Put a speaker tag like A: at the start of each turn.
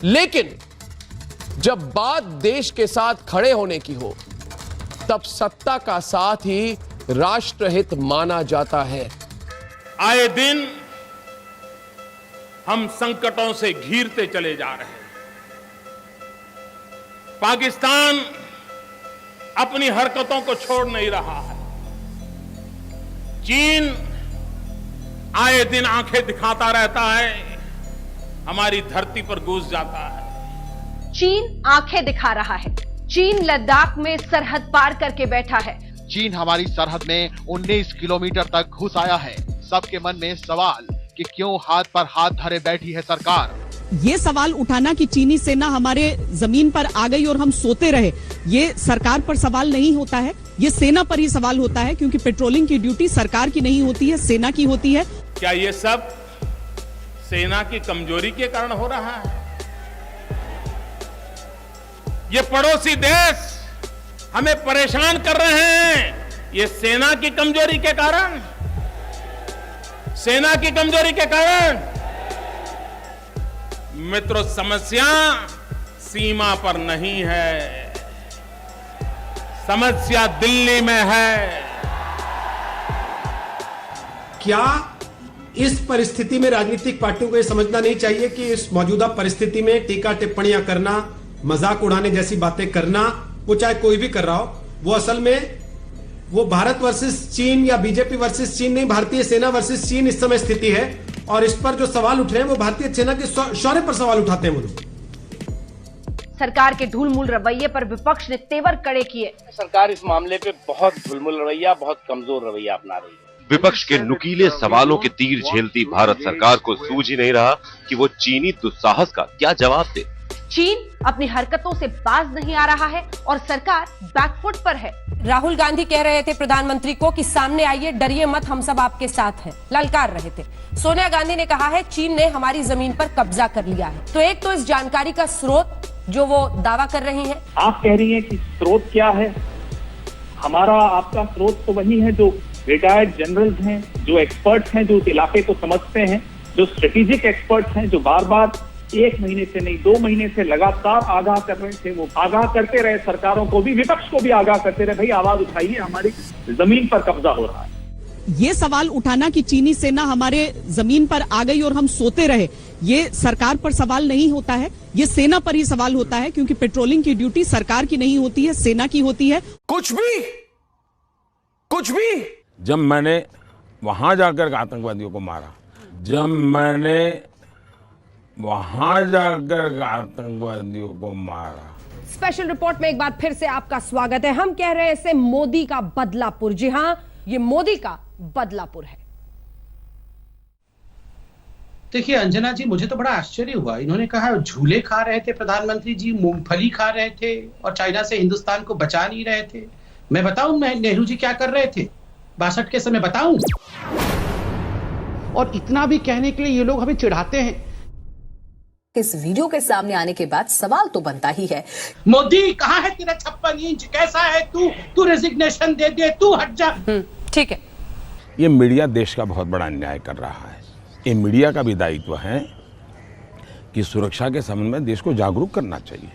A: लेकिन जब बात देश के साथ खड़े होने की हो, तब सत्ता का साथ ही राष्ट्रहित माना जाता है।
B: आए दिन हम संकटों से घिरते चले जा रहे हैं। पाकिस्तान अपनी हरकतों को छोड़ नहीं रहा है। चीन आए दिन आंखें दिखाता रहता है, हमारी धरती पर घुस जाता है।
C: चीन आंखें दिखा रहा है। चीन लद्दाख में सरहद पार करके बैठा है।
D: चीन हमारी सरहद में 19 किलोमीटर तक घुस आया है। सबके मन में सवाल कि क्यों हाथ पर हाथ धरे बैठी है सरकार।
E: ये सवाल उठाना कि चीनी सेना हमारे जमीन पर आ गई और हम सोते रहे, ये सरकार पर सवाल नहीं होता है, ये सेना पर ही सवाल होता है, क्योंकि पेट्रोलिंग की ड्यूटी सरकार की नहीं होती है, सेना की होती है।
B: क्या ये सब सेना की कमजोरी के कारण हो रहा है? ये पड़ोसी देश हमें परेशान कर रहे हैं, ये सेना की कमजोरी के कारण, सेना की कमजोरी के कारण। मित्रों, समस्या सीमा पर नहीं है, समस्या दिल्ली में है।
F: क्या इस परिस्थिति में राजनीतिक पार्टियों को यह समझना नहीं चाहिए कि इस मौजूदा परिस्थिति में टीका टिप्पणियां करना, मजाक उड़ाने जैसी बातें करना, वो चाहे कोई भी कर रहा हो, वो असल में वो भारत वर्सेस चीन या बीजेपी वर्सेस चीन नहीं, भारतीय सेना वर्सेस चीन इस समय स्थिति है। और इस पर जो सवाल उठ रहे हैं वो भारतीय सेना के शौर्य पर सवाल उठाते हैं वो लोग।
C: सरकार के ढुलमुल रवैये पर विपक्ष ने तेवर कड़े किए।
G: सरकार इस मामले पे बहुत ढुलमुल रवैया, बहुत कमजोर रवैया अपना रही है।
H: विपक्ष के नुकीले सवालों के तीर झेलती भारत सरकार को सूझ ही नहीं रहा कि वो चीनी दुस्साहस का क्या जवाब दे।
C: चीन अपनी हरकतों से बाज नहीं आ रहा है और सरकार बैकफुट पर है।
I: राहुल गांधी कह रहे थे प्रधानमंत्री को कि सामने आइए, डरिए मत, हम सब आपके साथ हैं, ललकार रहे थे। सोनिया गांधी ने कहा है चीन ने हमारी जमीन पर कब्जा कर लिया है। तो एक तो इस जानकारी का स्रोत जो वो दावा कर रही हैं।
J: आप कह रही हैं कि स्रोत क्या है? हमारा आपका स्रोत तो वही है जो रिटायर्ड जनरल्स हैं, जो एक्सपर्ट्स हैं, जो उस इलाके को समझते हैं, जो स्ट्रेटेजिक एक्सपर्ट्स हैं, जो बार बार 1 महीने से नहीं 2 महीने से लगातार आगाह कर रहे थे। वो आगाह करते रहे, सरकारों को भी, विपक्ष को भी आगाह करते रहे, भाई आवाज उठाइए, हमारी जमीन पर कब्जा हो रहा है।
E: ये सवाल उठाना कि चीनी सेना हमारे जमीन पर आ गई और हम सोते रहे, ये सरकार पर सवाल नहीं होता है, ये सेना पर ही सवाल होता है, क्योंकि पेट्रोलिंग की ड्यूटी सरकार की नहीं होती है, सेना की होती है।
A: कुछ भी
B: जब मैंने वहां जाकर आतंकवादियों को मारा, जब मैंने वहां जाकर आतंकवादियों को मारा।
I: स्पेशल रिपोर्ट में एक बार फिर से आपका स्वागत है। हम कह रहे हैं इसे मोदी का बदलापुर। जी हां, ये मोदी का बदलापुर है।
K: देखिए अंजना जी, मुझे तो बड़ा आश्चर्य हुआ। इन्होंने कहा झूले खा रहे थे प्रधानमंत्री जी, मूंगफली खा रहे थे और चाइना से हिंदुस्तान को बचा नहीं रहे थे। मैं बताऊं नेहरू जी क्या कर रहे थे 62 के समय, बताऊं? और इतना भी कहने के लिए ये लोग हमें चिढ़ाते हैं।
L: इस वीडियो के सामने आने के बाद सवाल तो बनता ही है,
K: मोदी कहाँ है तेरा 56 इंच? कैसा है तू रेजिग्नेशन दे दे, तू हट जा।
I: ठीक है।
B: ये मीडिया देश का बहुत बड़ा अन्याय कर रहा है। ये मीडिया का भी दायित्व है कि सुरक्षा के संबंध में देश को जागरूक करना चाहिए।